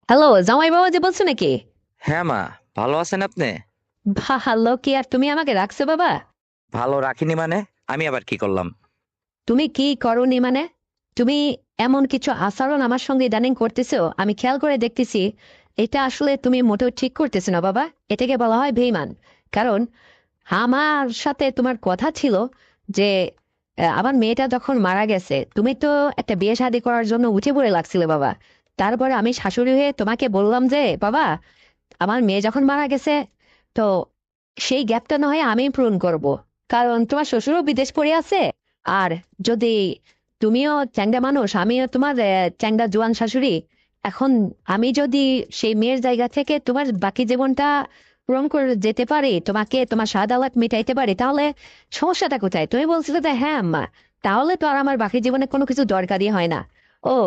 Hello, জামাই বাবাজি বলছো নাকি? হ্যাঁ মা, ভালো আছেন আপনি? ভালো কি আর তুমি আমাকে রাখছো বাবা? ভালো রাখিনি মানে? আমি আবার কি করলাম? তুমি কি করনি মানে? তুমি এমন কিছু আচরণ আমার সঙ্গে ইদানিং করতেছো, আমি খেয়াল করে দেখতেছি। এটা আসলে তুমি মোটেও ঠিক করতেছো না বাবা। এটাকে বলা হয় বেইমান। কারণ আমার সাথে তোমার কথা ছিল যে আমার মেয়েটা যখন মারা গেছে তুমি তো একটা বিয়ে শাদী করার জন্য উঠে পড়ে লাগছিলে বাবা। তারপরে আমি শাশুড়ি হয়ে তোমাকে বললাম যে বাবা, আমার মেয়ে যখন মারা গেছে, তো সেই গ্যাপটা না হয় আমি পূরণ করব। কারণ তোমার শ্বশুরও বিদেশ পড়ে আছে। আর যদি তুমিও চ্যাংড়া মানুষ, আমিও তোমার চ্যাংড়া জোয়ান শাশুড়ি। এখন আমি যদি সেই মেয়ের জায়গা থেকে তোমার বাকি জীবনটা পূরণ করে যেতে পারি, তোমাকে তোমার স্বাদ আলাপ মেটাইতে পারি, তাহলে সমস্যাটা কোথায়? তুমি বলছিলে যে হ্যাঁ আম্মা, তাহলে তো আর আমার বাকি জীবনে কোনো কিছু দরকারই হয় না। ও,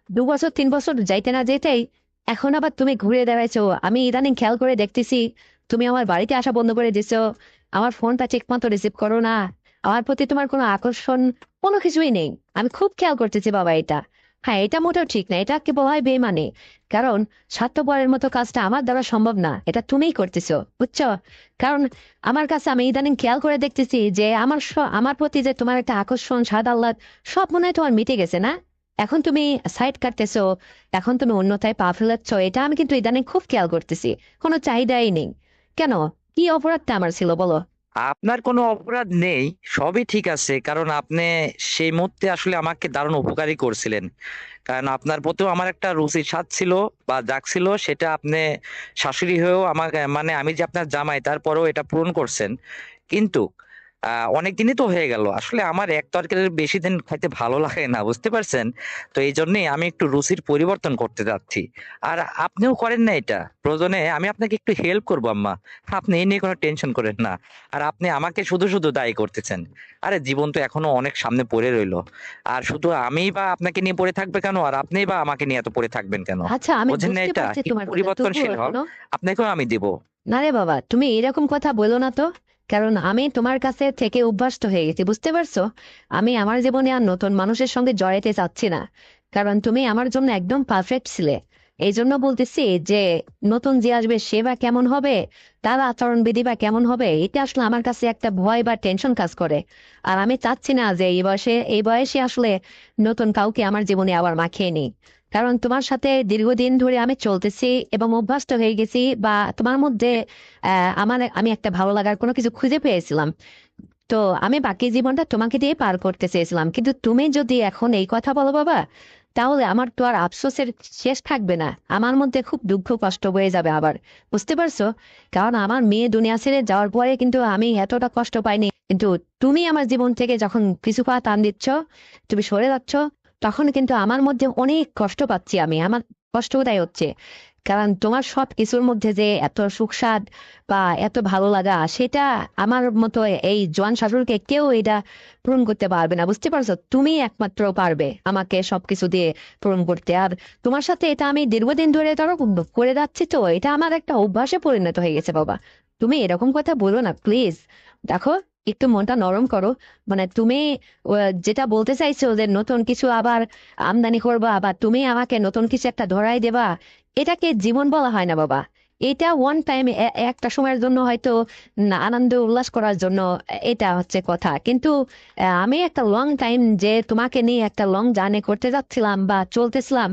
2 বছর 3 বছর যাইতে না যেতেই এখন আবার তুমি ঘুরে দাঁড়াইছো। আমি ইদানিং খেয়াল করে দেখতেছি তুমি আমার বাড়িতে আসা বন্ধ করে দিছো। আমার ফোনটা ঠিক মতো রিসিভ করো না। আমার প্রতি তোমার কোনো আকর্ষণ কোনো কিছুই নেই। আমি খুব খেয়াল করতেছি বাবা এটা। হ্যাঁ, এটা মোটেও ঠিক না, এটাকে বলা হয় বেমানে। কারণ স্বার্থপরের মতো কাজটা আমার দ্বারা সম্ভব না, এটা তুমিই করতেছো, বুঝছো? কারণ আমার কাছে আমি ইদানিং খেয়াল করে দেখতেছি যে আমার প্রতি যে তোমার একটা আকর্ষণ, স্বাদ আহ্লাদ সব মনে হয় তোমার মিটে গেছে না? এখন তুমি সাইড কাটতেছো, এখন তুমি অন্যথায় পা ফেলাচ্ছ, এটা আমি কিন্তু ইদানিং খুব খেয়াল করতেছি। কোনো চাহিদাই নেই। কেন? কি অপরাধটা আমার ছিল বলো? আপনার কোনো অপরাধ নেই, সবই ঠিক আছে। কারণ আপনি সেই মুহূর্তে আসলে আমাকে দারুণ উপকারী করছিলেন। কারণ আপনার প্রতিও আমার একটা রুচির স্বাদ ছিল বা জাগছিল, সেটা আপনি শাশুড়ি হয়েও আমাকে, মানে আমি যে আপনার জামাই তারপরেও এটা পূরণ করছেন। কিন্তু অনেক দিনই তো হয়ে গেল, আসলে আমার এক তরকারির বেশি দিন খাইতে ভালো লাগে না, বুঝতে পারছেন? তো এই জন্যই আমি একটু রুচির পরিবর্তন করতে যাচ্ছি। আর আপনিও করেন না এটা, প্রয়োজনে আমি আপনাকে একটু হেল্প করবো আম্মা। আপনি এই নিয়ে কোনো টেনশন করেন না। আর আপনি আমাকে শুধু শুধু দায়ী করতেছেন। আরে জীবন তো এখনো অনেক সামনে পড়ে রইলো। আর শুধু আমিই বা আপনাকে নিয়ে পড়ে থাকবে কেন, আর আপনিই বা আমাকে নিয়ে এত পড়ে থাকবেন কেন? আচ্ছা, আমি বোঝেন না বুঝতে এটা? পারছি একটু তোমার কথা, তবুও পরিবর্তনশীল হন, শোনো। আপনাকেও আমি দিব। না রে বাবা, তুমি এরকম কথা বলো না তো। কারণ আমি তোমার কাছে থেকে অভ্যস্ত হয়ে গেছি, বুঝতে পারছো? আমি আমার জীবনে আর নতুন মানুষের সঙ্গে জড়াইতে চাচ্ছি না। কারণ তুমি আমার জন্য একদম পারফেক্ট ছিলে। এই জন্য বলতেছি যে নতুন যে আসবে সে বা কেমন হবে, তার আচরণ বিধি বা কেমন হবে, এটা আসলে আমার কাছে একটা ভয় বা টেনশন কাজ করে। আর আমি চাচ্ছি না যে এই বয়সে আসলে নতুন কাউকে আমার জীবনে আবার মাখিয়ে নিই। কারণ তোমার সাথে দীর্ঘদিন ধরে আমি চলতেছি এবং অভ্যস্ত হয়ে গেছি, বা তোমার মধ্যে আমি একটা ভালো লাগার কোনো কিছু খুঁজে পেয়েছিলাম। তো আমি বাকি জীবনটা তোমাকে দিয়ে পার করতে চেয়েছিলাম, কিন্তু তুমি যদি এখন এই কথা বলো বাবা, তাহলে আমার তো আর আফসোসের শেষ থাকবে না। আমার মধ্যে খুব দুঃখ কষ্ট বয়ে যাবে আবার। বুঝতে পারছো? কারণ আমার মেয়ে দুনিয়া ছেড়ে যাওয়ার পরে কিন্তু আমি এতটা কষ্ট পাইনি, কিন্তু তুমি আমার জীবন থেকে যখন কিছু পা টান দিচ্ছ, তুমি সরে যাচ্ছ, তখন কিন্তু আমার মধ্যে অনেক কষ্ট পাচ্ছি আমি। আমার কষ্টটাই হচ্ছে কারণ তোমার সব কিছুর মধ্যে যে এত সুখসাদ বা এত ভালো লাগা, সেটা আমার মতো এই জোয়ান শাশুড়কে কেউ এটা পূরণ করতে পারবে না। বুঝতে পারছো? তুমি একমাত্র পারবে আমাকে সবকিছু দিয়ে পূরণ করতে। আর তোমার সাথে এটা আমি দীর্ঘদিন ধরে ধরো করে যাচ্ছি, তো এটা আমার একটা অভ্যাসে পরিণত হয়ে গেছে বাবা। তুমি এরকম কথা বলো না প্লিজ। দেখো, একটু মনটা নরম করো। মানে তুমি যেটা বলতে চাইছো যে নতুন কিছু আবার আমদানি করবা বা তুমি আমাকে নতুন কিছু একটা ধরাই দেবা, এটাকে জীবন বলা হয় না বাবা। এটা ওয়ান টাইম, একটা সময়ের জন্য হয়তো আনন্দ উল্লাস করার জন্য এটা হচ্ছে কথা, কিন্তু আমি একটা লং টাইম যে তোমাকে নিয়ে একটা লং জার্নি করতে যাচ্ছিলাম বা চলতেছিলাম,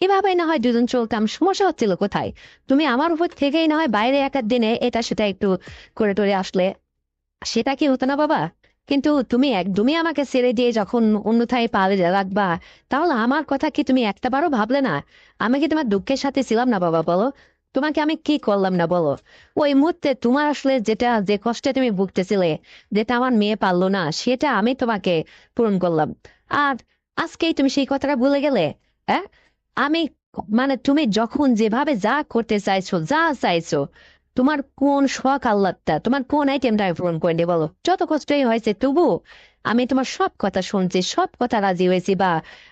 এভাবে না হয় দুজন চলতাম, সমস্যা হচ্ছিল কোথায়? তুমি আমার উপর থেকেই না হয় বাইরে এক দিনে এটা সেটা একটু করে টরে আসলে, সেটা কি হতো না বাবা? কিন্তু তুমি একদমই আমাকে ছেড়ে দিয়ে যখন অন্যথায় পালে রাখবা, তাহলে আমার কথা কি তুমি একটাবারও ভাবলে না? আমি কি তোমার দুঃখের সাথে ছিলাম না বাবা, বলো? তোমাকে আমি কি করলাম না বলো? ওই মুহূর্তে তোমার আসলে যে কষ্টে তুমি ভুগতেছিলে, যেটা আমার মেয়ে পারলো না, সেটা আমি তোমাকে পূরণ করলাম। আর আজকেই তুমি সেই কথাটা ভুলে গেলে? হ্যাঁ, আমি মানে তুমি যখন যেভাবে যা করতে চাইছো, যা চাইছো, তোমার কোন শখ আহ্লাদটা, তোমার কোন আইটেমটা আমি পূরণ করে বলো? যত কষ্টই হয়েছে তবু আমি তোমার সব কথা শুনছি, সব কথা রাজি হয়েছি, বা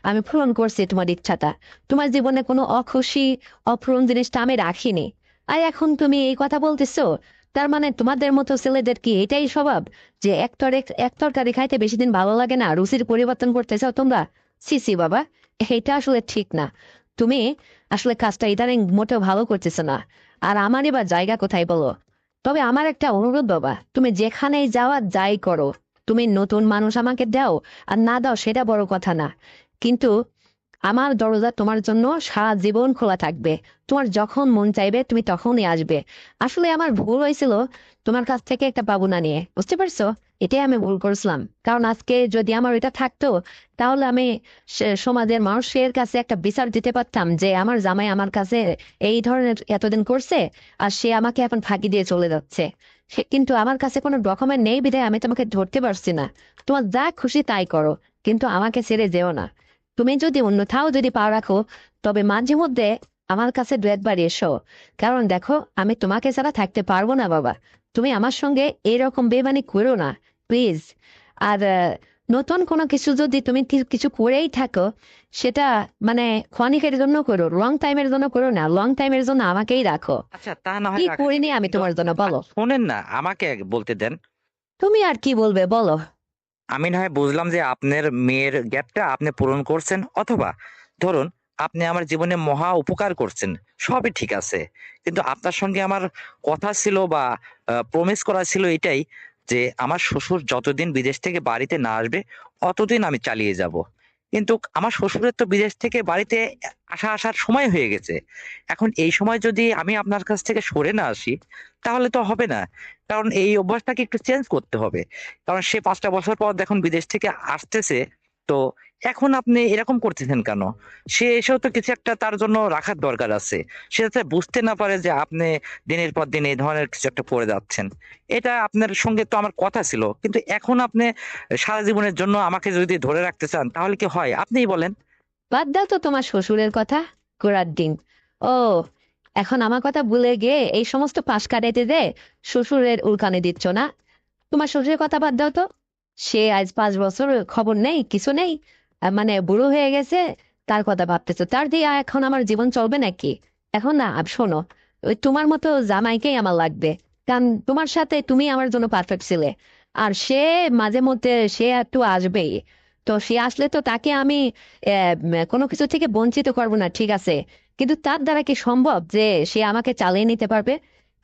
আমি পূরণ করছি তোমার ইচ্ছাটা। তোমার জীবনে কোনো অখুশি, অপূরণ জিনিসটা আমি রাখিনি। আর এখন তুমি এই কথা বলতেছো? তার মানে তোমাদের মতো ছেলেদের কি এটাই স্বভাব, যে এক তরকারি খাইতে বেশি দিন ভালো লাগে না, রুচির পরিবর্তন করতে চাও তোমরা? সি সি বাবা, এটা আসলে ঠিক না। তুমি আসলে কাজটা ইদানিং মোটেও ভালো করতেছো না। আর আমার এবার জায়গা কোথায় বলো? তবে আমার একটা অনুরোধ বাবা, তুমি যেখানেই যাওয়া যাই করো, তুমি নতুন মানুষ আমাকে দাও আর না দাও সেটা বড় কথা না, কিন্তু আমার দরজা তোমার জন্য সারা জীবন খোলা থাকবে। তোমার যখন মন চাইবে তুমি তখনই আসবে। আসলে আমার ভুল হয়েছিল তোমার কাছ থেকে একটা পাবনা নিয়ে, বুঝতে পারছো? এটাই আমি ভুল করেছিলাম। কারণ আজকে যদি আমার এটা থাকতো, তাহলে আমি সমাজের মানুষের কাছে একটা বিচার দিতে পারতাম যে আমার জামাই আমার কাছে এই ধরনের এতদিন করছে, আর সে আমাকে এখন ফাঁকি দিয়ে চলে যাচ্ছে। কিন্তু আমার কাছে কোনো ডকুমেন্ট নেই বিধায় আমি তোমাকে ধরতে পারছি না। তোমার যা খুশি তাই করো, কিন্তু আমাকে ছেড়ে যেও না। তুমি যদি অন্যথাও যদি পা রাখো, তবে মাঝে মধ্যে আমার কাছে দু একবার এসো। কারণ দেখো, আমি তোমাকে ছাড়া থাকতে পারবো না বাবা। তুমি আমার সঙ্গে এরকম বেমানি করো না, প্লিজ। আর নতুন কোনো কিছু যদি তুমি কিছু করেই থাকো, সেটা মানে ক্ষণিকের জন্য করো, লং টাইমের জন্য করো না। লং টাইমের জন্য আমাকেই রাখো। আচ্ছা, তা না হয় কি রাখা করিনি যাবে, আমি কিন্তু তোমার জন্য বলো? শোনেন না, আমাকে আগে বলতে দেন। তুমি আর কি বলবে বলো? আমি না হয় বুঝলাম যে আপনার মেয়ের গ্যাপটা আপনি পূরণ করছেন, অথবা ধরুন আপনি আমার জীবনে মহা উপকার করছেন, সবই ঠিক আছে। কিন্তু আপনার সঙ্গে আমার কথা ছিল বা প্রমিস করা ছিল এটাই, যে আমার শ্বশুর যতদিন বিদেশ থেকে বাড়িতে না আসবে অতদিন আমি চালিয়ে যাব। কিন্তু আমার শ্বশুরের তো বিদেশ থেকে বাড়িতে আসার সময় হয়ে গেছে। এখন এই সময় যদি আমি আপনার কাছ থেকে সরে না আসি, তাহলে তো হবে না। কারণ এই অভ্যাসটাকে একটু চেঞ্জ করতে হবে। কারণ সে 5টা বছর পর দেখুন বিদেশ থেকে আসতেছে। তো এখন আপনি এরকম করতেছেন কেন? সে এসেও তো কিছু একটা তার জন্য রাখার দরকার আছে। সে যাতে বুঝতে না পারে যে আপনি দিনের পর দিন এই ধরনের কিছু একটা করে যাচ্ছেন। এটা আপনার সঙ্গে তো আমার কথা ছিল, কিন্তু এখন আপনি সারা জীবনের জন্য আমাকে যদি ধরে রাখতে চান তাহলে কি হয় আপনিই বলেন। বাদ দাও তো তোমার শ্বশুরের কথা, গোড়ার দিন। ও, এখন আমার কথা ভুলে গিয়ে এই সমস্ত পাশ কাটাইতে দে শ্বশুরের উল্কানে দিচ্ছ না? তোমার শ্বশুরের কথা বাদ দাও তো। সে আজ 5 বছর খবর নেই, কিছু নেই, মানে বুড়ো হয়ে গেছে। তার কথা ভাবতেছো? তার দিয়ে এখন আমার জীবন চলবে নাকি? এখন না, শোনো, ওই তোমার মতো জামাইকেই আমার লাগবে। কারণ তোমার সাথে তুমি আমার জন্য পারফেক্ট ছিলে। আর সে মাঝে মধ্যে সে একটু আসবেই। তো সে আসলে তো তাকে আমি কোনো কিছু থেকে বঞ্চিত করবো না, ঠিক আছে? কিন্তু তার দ্বারা কি সম্ভব যে সে আমাকে চালিয়ে নিতে পারবে?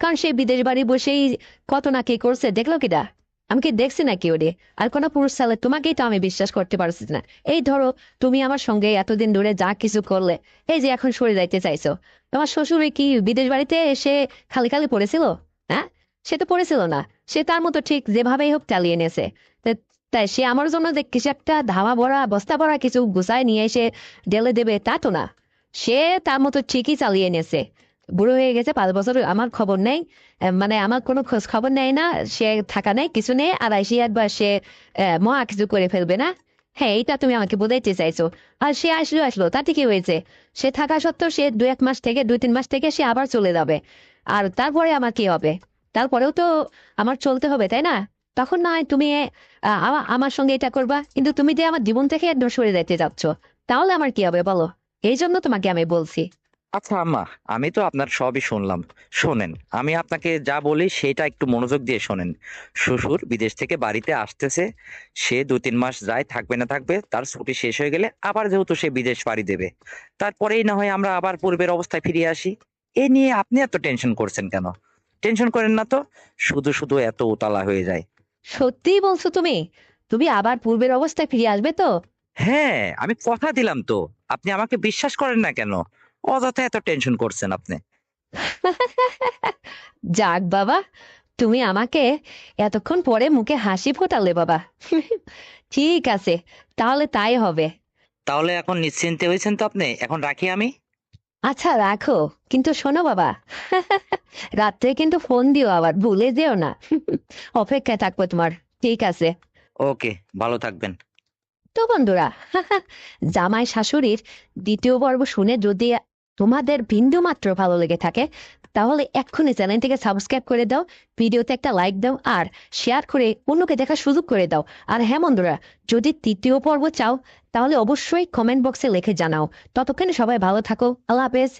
কারণ সে বিদেশ বাড়ি বসেই কত না কি করছে, দেখলো কিটা? আমি কি দেখছি নাকি ওরে? আর কোনো পুরুষ ছেলে তোমাকেই তো আমি বিশ্বাস করতে পারছি না। এই ধরো, তুমি আমার সঙ্গে এতদিন ধরে যা কিছু করলে, এই যে এখন সরে যাইতে চাইছো, তোমার শ্বশুরে কি বিদেশ বাড়িতে এসে খালি খালি পড়েছিল? হ্যাঁ, সে তো পড়েছিল না। সে তার মতো ঠিক যেভাবেই হোক চালিয়ে নিয়েছে। তাই সে আমার জন্য যে কিছু একটা ধামা ভরা বস্তা ভরা কিছু গুছায় নিয়ে এসে ঢেলে দেবে তা তো না। সে তার মতো ঠিকই চালিয়ে নিয়েছে। বুড়ো হয়ে গেছে 5 বছর, আমার খবর নেই। মানে আমার কোনো খোঁজ খবর নেই না। সে থাকা নেই, কিছু নেই, আর আইসি একবার সে মহা কিছু করে ফেলবে না। হ্যাঁ, এইটা তুমি আমাকে বোঝাইতে চাইছো। আর সে আসলো আসলো, তাতে কি হয়েছে? সে থাকা সত্ত্বেও সে 2-1 মাস থেকে 2-3 মাস থেকে সে আবার চলে যাবে। আর তারপরে আমার কি হবে? তারপরেও তো আমার চলতে হবে, তাই না? তখন না হয় তুমি আমার সঙ্গে এটা করবা, কিন্তু তুমি যে আমার জীবন থেকে একদম সরে যেতে যাচ্ছ, তাহলে আমার কি হবে বলো? এই জন্য তোমাকে আমি বলছি। আচ্ছা আম্মা, আমি তো আপনার সবই শুনলাম। শোনেন, আমি আপনাকে যা বলি সেটা একটু মনোযোগ দিয়ে শোনেন। শ্বশুর বিদেশ থেকে বাড়িতে আসতেছে, সে 2-3 মাস যায়, থাকবে না থাকবে, তার ছুটি শেষ হয়ে গেলে আবার যেহেতু সে বিদেশ পাড়ি দেবে, তারপরেই না হয় আমরা আবার পূর্বের অবস্থায় ফিরে আসি। এ নিয়ে আপনি এত টেনশন করছেন কেন? টেনশন করেন না তো, শুধু শুধু এত উতালা হয়ে যায়। সত্যিই বলছো তুমি? তুমি আবার পূর্বের অবস্থায় ফিরে আসবে তো? হ্যাঁ, আমি কথা দিলাম তো। আপনি আমাকে বিশ্বাস করেন না কেন? অযথা এত টেনশন করছেন আপনি। যাক বাবা, তুমি আমাকে এতক্ষণ পরে মুখে হাসি ফোটালে বাবা। ঠিক আছে, তাহলে তাই হবে। তাহলে এখন নিশ্চিন্তে হয়েছেন তো আপনি? এখন রাখি আমি। আচ্ছা রাখো, কিন্তু শোনো বাবা, রাত্রে কিন্তু ফোন দিও, আবার ভুলে যেও না। অপেক্ষায় থাকবো তোমার। ঠিক আছে? ওকে, ভালো থাকবেন। তো বন্ধুরা, জামাই শাশুড়ির 2য় পর্ব শুনে যদি তোমাদের বিন্দু মাত্র ভালো লেগে থাকে, তাহলে এক্ষুনি চ্যানেলটিকে সাবস্ক্রাইব করে দাও, ভিডিওতে একটা লাইক দাও, আর শেয়ার করে অন্যকে দেখার সুযোগ করে দাও। আর হ্যাঁ বন্ধুরা, যদি 3য় পর্ব চাও, তাহলে অবশ্যই কমেন্ট বক্সে লিখে জানাও। ততক্ষণে সবাই ভালো থাকো। আল্লাহ হাফেজ।